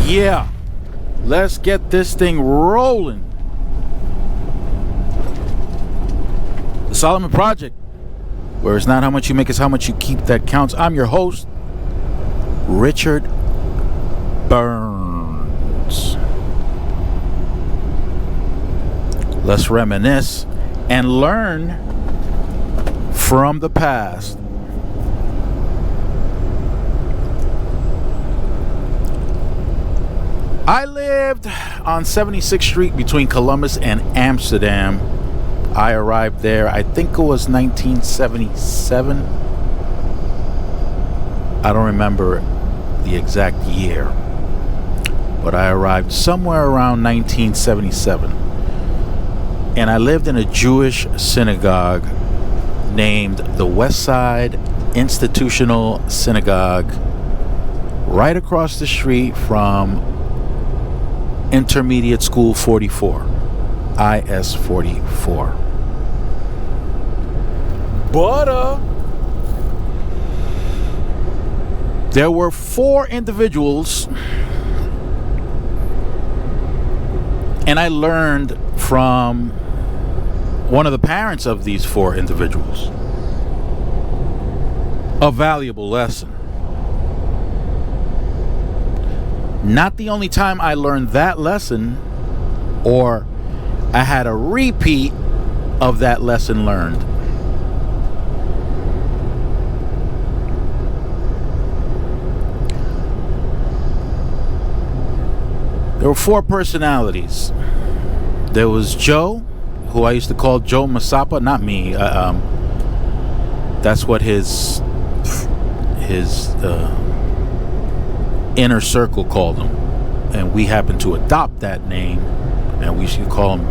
Yeah, let's get this thing rolling. The Solomon Project, where it's not how much you make, it's how much you keep that counts. I'm your host, Richard Burns. Let's reminisce and learn from the past. I lived on 76th Street between Columbus and Amsterdam. I arrived there, I think it was 1977. I don't remember the exact year, but I arrived somewhere around 1977. And I lived in a Jewish synagogue named the Westside Institutional Synagogue, right across the street from Intermediate School 44, IS 44. But there were 4 individuals, and I learned from one of the parents of these 4 individuals a valuable lesson. Not the only time I learned that lesson, or I had a repeat of that lesson learned. There were 4 personalities. There was Joe, who I used to call Joe Masapa. Not me. That's what his inner circle called him, and we happened to adopt that name, and we should call him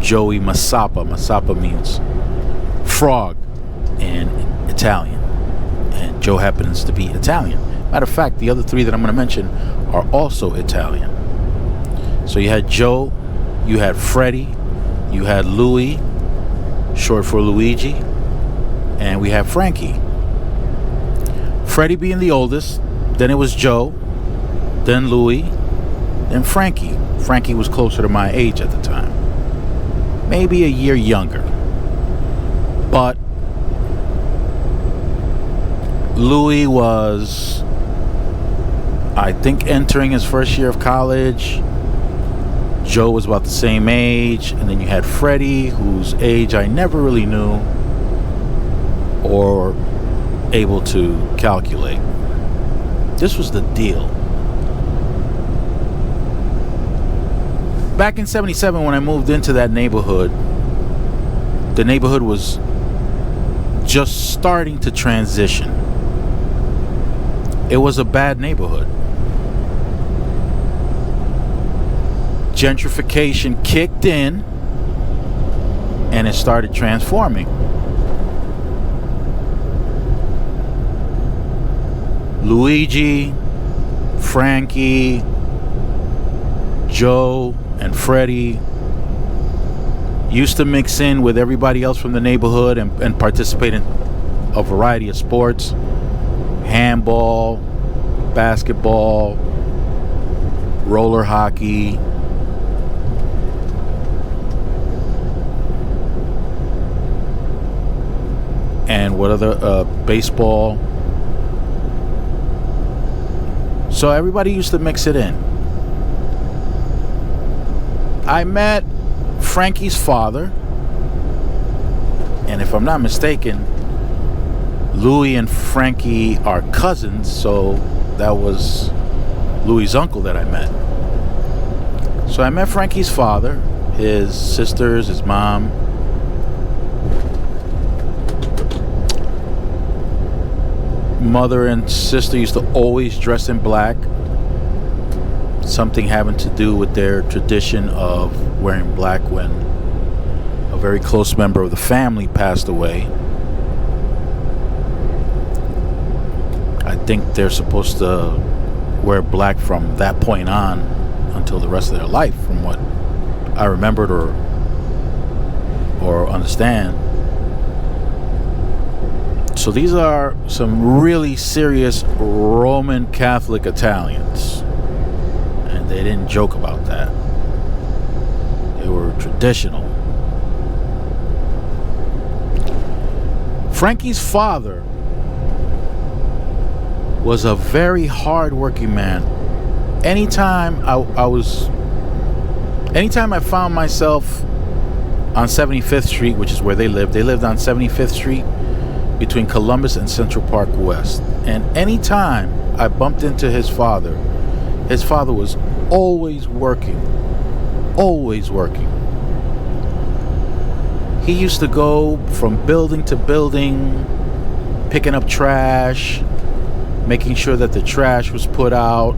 Joey Masapa. Masapa means frog in Italian, and Joe happens to be Italian. Matter of fact, the other 3 that I'm going to mention are also Italian. So you had Joe, you had Freddie, you had Louie, short for Luigi, and we have Frankie. Freddie being the oldest, then it was Joe, then Louie, then Frankie. Frankie was closer to my age at the time, maybe a year younger. But Louie was, I think, entering his first year of college. Joe was about the same age, and then you had Freddie, whose age I never really knew or able to calculate. This was the deal. Back in 77, when I moved into that neighborhood, the neighborhood was just starting to transition. It was a bad neighborhood. Gentrification kicked in, and it started transforming. Luigi, Frankie, Joe, and Freddie used to mix in with everybody else from the neighborhood and participate in a variety of sports: handball, basketball, roller hockey, and what other, baseball. So everybody used to mix it in. I met Frankie's father, and if I'm not mistaken, Louie and Frankie are cousins, so that was Louie's uncle that I met. So I met Frankie's father, his sisters, his mom. Mother and sister used to always dress in black. Something having to do with their tradition of wearing black when a very close member of the family passed away. I think they're supposed to wear black from that point on until the rest of their life, from what I remembered or understand. So these are some really serious Roman Catholic Italians. And They didn't joke about that. They were traditional. Frankie's father was a very hard-working man. Anytime I found myself on 75th Street, which is where they lived on 75th Street between Columbus and Central Park West. And anytime I bumped into his father was always working. Always working. He used to go from building to building, picking up trash, making sure that the trash was put out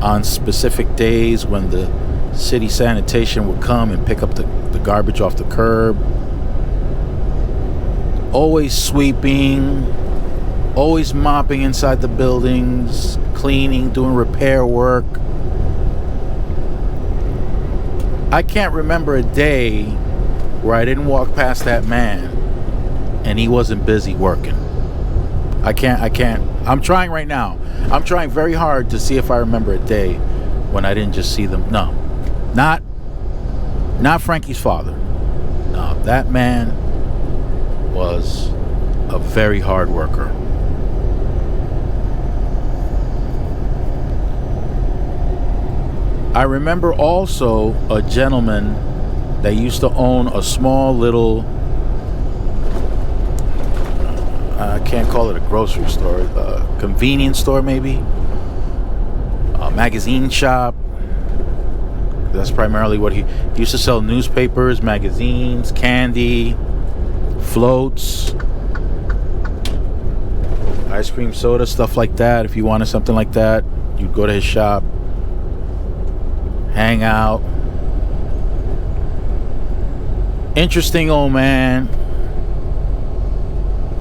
on specific days when the city sanitation would come and pick up the garbage off the curb. Always sweeping, always mopping inside the buildings, cleaning, doing repair work. I can't remember a day where I didn't walk past that man and he wasn't busy working. I can't. I'm trying right now. I'm trying very hard to see if I remember a day when I didn't just see them. No, not Frankie's father. No, that man was a very hard worker. I remember also a gentleman that used to own a small little, I can't call it a grocery store, a convenience store maybe, a magazine shop. That's primarily what he used to sell: newspapers, magazines, candy, floats, ice cream, soda, stuff like that. If you wanted something like that, you'd go to his shop, hang out. Interesting old man.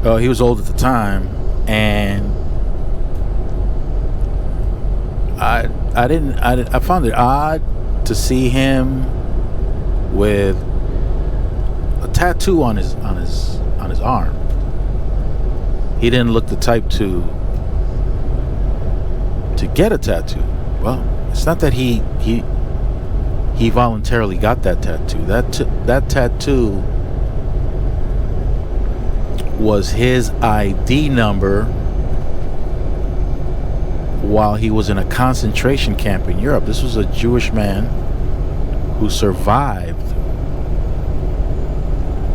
Oh, he was old at the time, and I found it odd to see him with a tattoo on his arm. He didn't look the type to get a tattoo. Well, it's not that he voluntarily got that tattoo. That tattoo was his ID number while he was in a concentration camp in Europe. This was a Jewish man who survived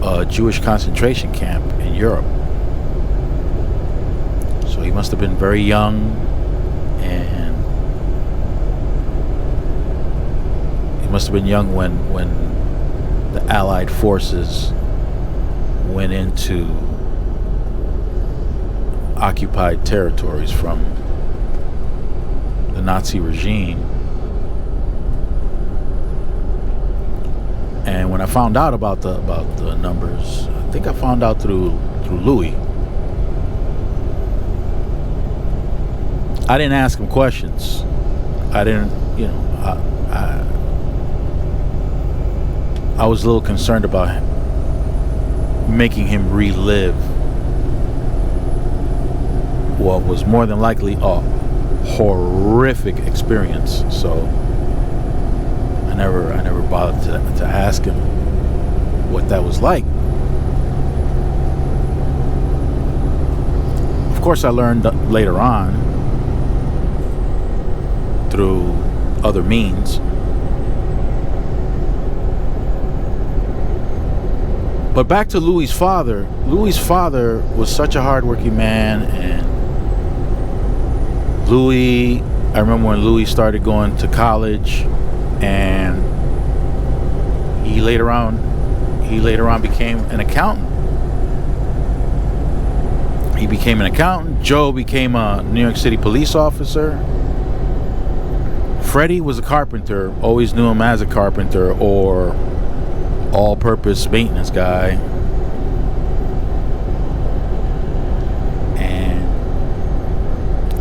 a Jewish concentration camp in Europe. So he must have been very young, and he must have been young when the Allied forces went into occupied territories from the Nazi regime. And when I found out about the numbers, I think I found out through Louis. I didn't ask him questions. I didn't, I was a little concerned about making him relive what was more than likely a horrific experience. So I never bothered to ask him what that was like. Of course, I learned later on through other means. But back to Louis' father. Louis' father was such a hardworking man, and Louis, I remember when Louis started going to college, and he later on became an accountant. He became an accountant. Joe became a New York City police officer. Freddie was a carpenter, always knew him as a carpenter or all-purpose maintenance guy. And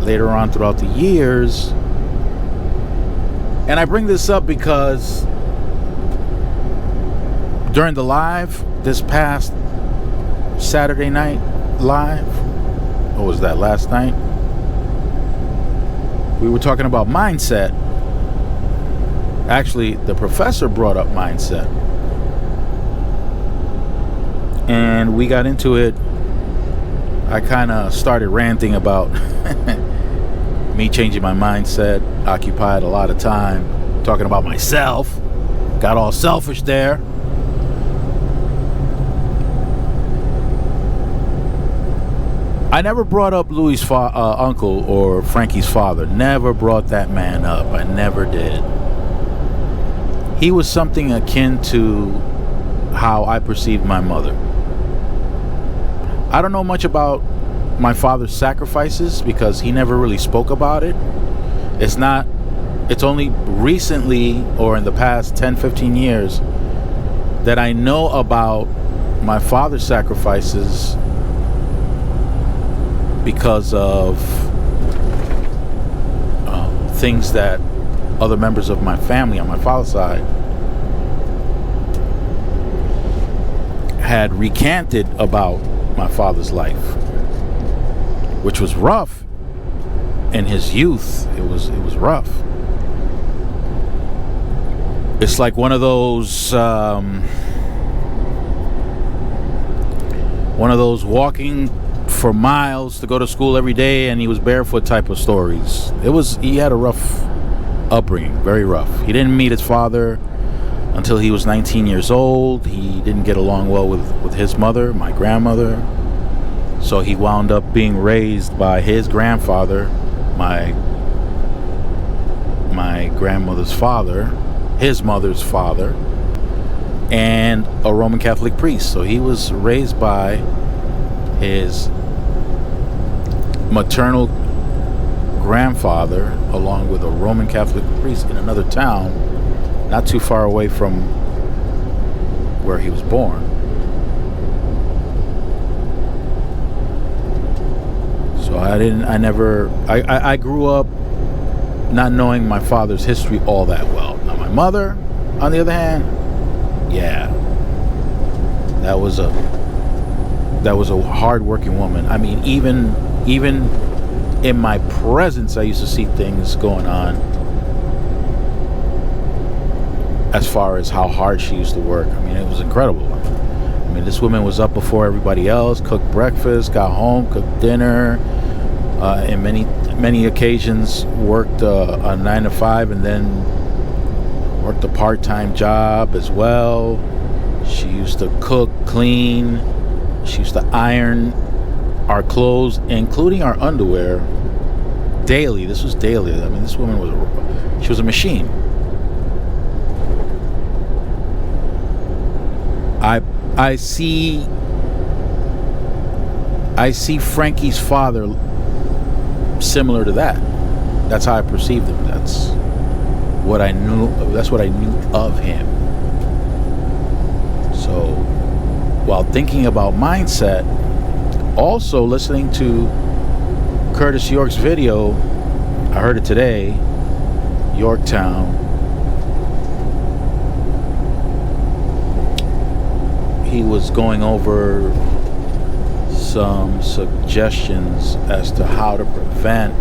later on throughout the years, and I bring this up because during the live this past Saturday night live, what was that, last night? We were talking about mindset. Actually, the professor brought up mindset, and we got into it. I kind of started ranting about me changing my mindset, occupied a lot of time talking about myself, got all selfish there. I never brought up Louis' uncle or Frankie's father. Never brought that man up. I never did. He was something akin to how I perceived my mother. I don't know much about my father's sacrifices because he never really spoke about it. It's only recently, or in the past 10, 15 years, that I know about my father's sacrifices because of things that other members of my family on my father's side had recanted about my father's life, which was rough. In his youth, it was rough. It's like one of those walking for miles to go to school every day and he was barefoot type of stories. He had a rough upbringing, very rough. He didn't meet his father until he was 19 years old. He didn't get along well with his mother, my grandmother. So he wound up being raised by his grandfather, my grandmother's father, his mother's father, and a Roman Catholic priest. So he was raised by his maternal grandfather along with a Roman Catholic priest in another town not too far away from where he was born. So I grew up not knowing my father's history all that well. Now my mother, on the other hand, yeah, that was a hard-working woman. I mean, even in my presence, I used to see things going on as far as how hard she used to work. I mean, it was incredible. I mean, this woman was up before everybody else, cooked breakfast, got home, cooked dinner, and many occasions worked a 9 to 5 and then worked a part-time job as well. She used to cook, clean. She used to iron our clothes, including our underwear, daily. This was daily. I mean, this woman was a machine. I see Frankie's father similar to that. That's how I perceived him. That's what I knew of him. So while thinking about mindset, also listening to Curtis York's video, I heard it today, Yorktown. He was going over some suggestions as to how to prevent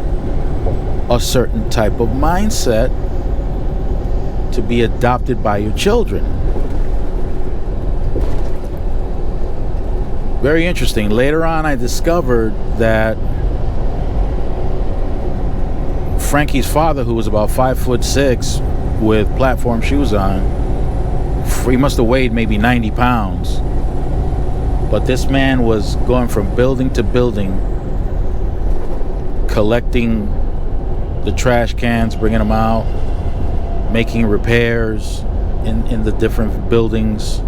a certain type of mindset to be adopted by your children. Very interesting. Later on, I discovered that Frankie's father, who was about 5'6" with platform shoes on, he must have weighed maybe 90 pounds. But this man was going from building to building, collecting the trash cans, bringing them out, making repairs in the different buildings,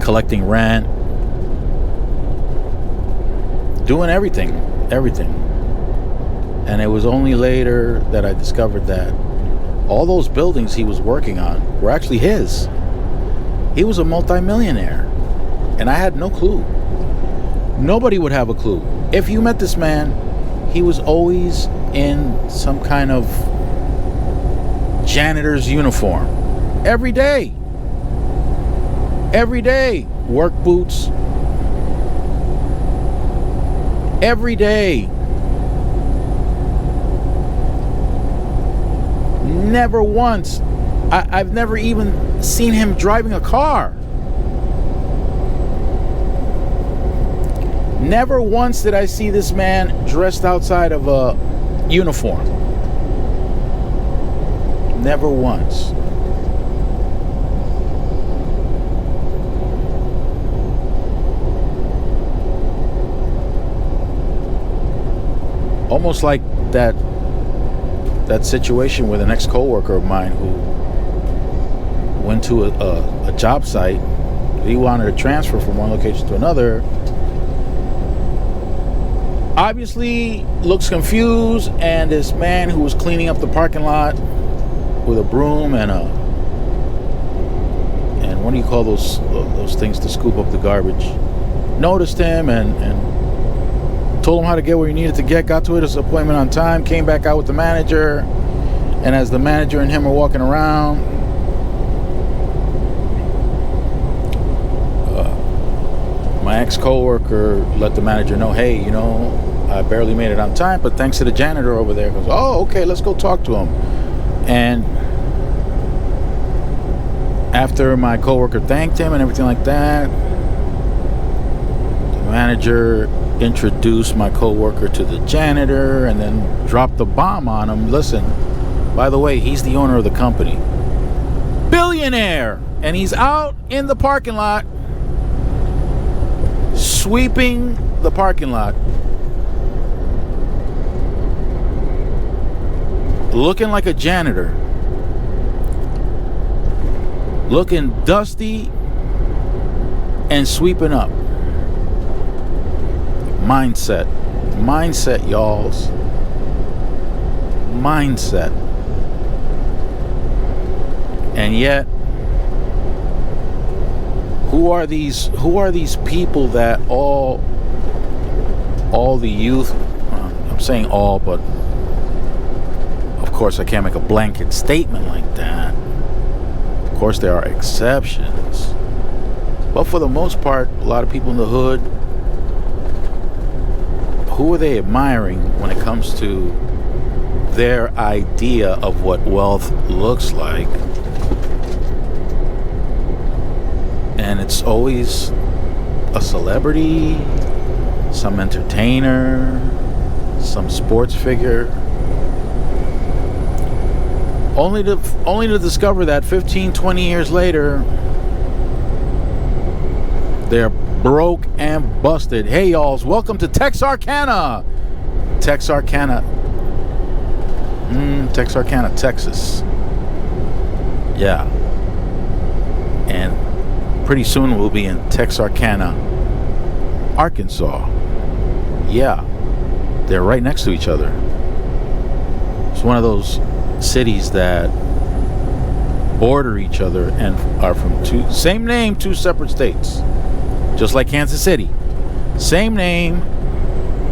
collecting rent, doing everything. And it was only later that I discovered that all those buildings he was working on were actually his. He was a multimillionaire, and I had no clue. Nobody would have a clue. If you met this man, he was always in some kind of janitor's uniform. Every day. Work boots. Every day. Never once. I've never even seen him driving a car. Never once did I see this man dressed outside of a uniform. Never once. Almost like that situation with an ex-coworker of mine who went to a job site. He wanted to transfer from one location to another. Obviously looks confused, and this man who was cleaning up the parking lot with a broom and what do you call those things to scoop up the garbage, noticed him and told him how to get where he needed to get, got to his appointment on time, came back out with the manager, and as the manager and him are walking around, my ex-coworker let the manager know, hey, you know, I barely made it on time, but thanks to the janitor over there. Goes, oh, okay, let's go talk to him. And after my coworker thanked him and everything like that, the manager introduced my coworker to the janitor and then dropped the bomb on him. Listen, by the way, he's the owner of the company. Billionaire! And he's out in the parking lot, sweeping the parking lot, looking like a janitor, looking dusty and sweeping up. Mindset, y'alls. Mindset. And yet, who are these people that all the youth, I'm saying all, but of course I can't make a blanket statement like that. Of course there are exceptions, but for the most part, a lot of people in the hood, who are they admiring when it comes to their idea of what wealth looks like? And it's always a celebrity, some entertainer, some sports figure, only to discover that 15, 20 years later, they're broke and busted. Hey, y'alls, welcome to Texarkana, Texarkana, Texas. Yeah. And pretty soon we'll be in Texarkana, Arkansas. Yeah. They're right next to each other. It's one of those cities that border each other and are from same name, two separate states. Just like Kansas City. Same name,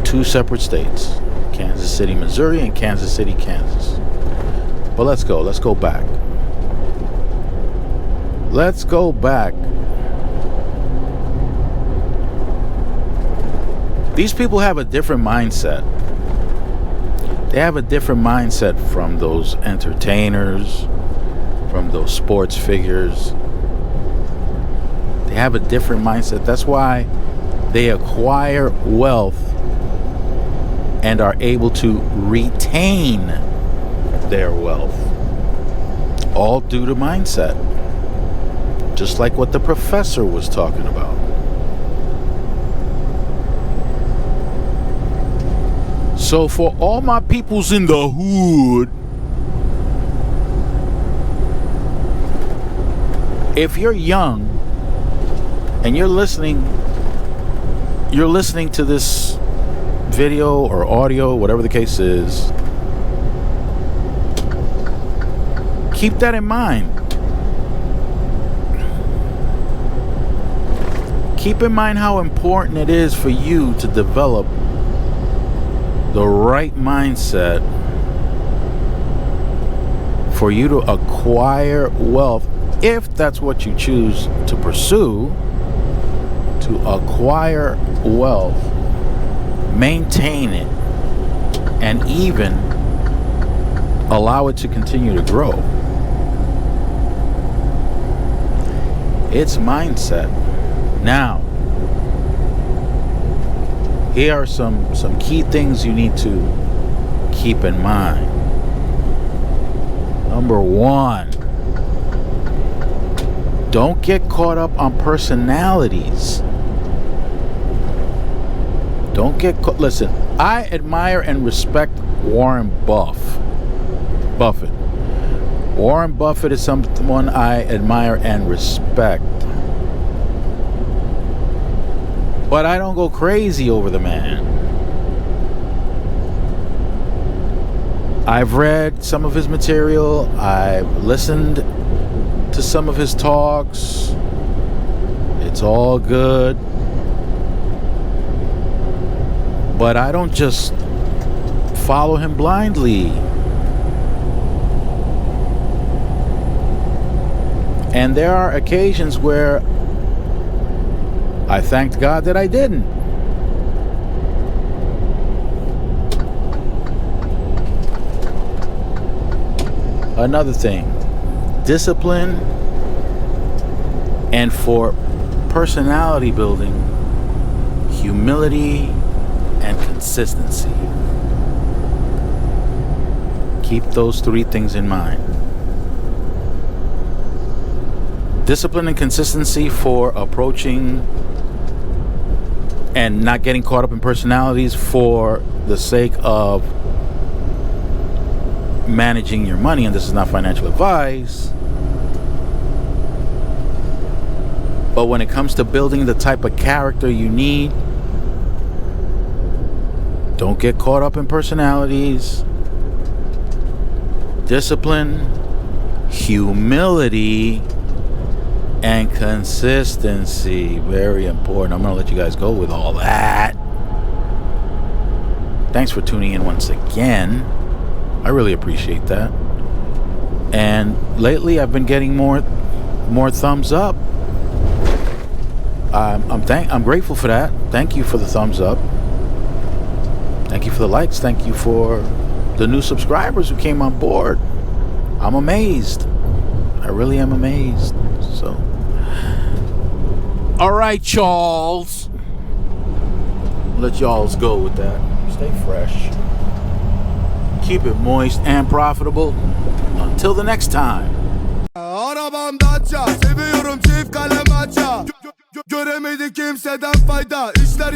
two separate states. Kansas City, Missouri, and Kansas City, Kansas. But let's go back. Let's go back. These people have a different mindset. They have a different mindset from those entertainers, from those sports figures. They have a different mindset. That's why they acquire wealth and are able to retain their wealth. All due to mindset. Just like what the professor was talking about. So for all my peoples in the hood, if you're young and you're listening to this video or audio, whatever the case is, keep that in mind. Keep in mind how important it is for you to develop the right mindset for you to acquire wealth, if that's what you choose to pursue. To acquire wealth, maintain it, and even allow it to continue to grow. It's mindset. Now, here are some key things you need to keep in mind. Number one, don't get caught up on personalities. Don't get caught. Listen, I admire and respect Warren Buffett. Warren Buffett is someone I admire and respect. But I don't go crazy over the man. I've read some of his material. I've listened to some of his talks. It's all good. But I don't just follow him blindly. And there are occasions where I thanked God that I didn't. Another thing, discipline, and for personality building, humility and consistency. Keep those three things in mind. Discipline and consistency for approaching and not getting caught up in personalities for the sake of managing your money. And this is not financial advice. But when it comes to building the type of character you need, don't get caught up in personalities. Discipline, humility, and consistency. Very important. I'm going to let you guys go with all that. Thanks for tuning in once again. I really appreciate that. And lately I've been getting more thumbs up. I'm grateful for that. Thank you for the thumbs up. Thank you for the likes. Thank you for the new subscribers who came on board. I'm amazed. I really am amazed. So, all right, y'alls. Let y'alls go with that. Stay fresh. Keep it moist and profitable. Until the next time. Arabam Dacia, seviyorum çift kalem aça. Göremedi kimseden fayda. İşler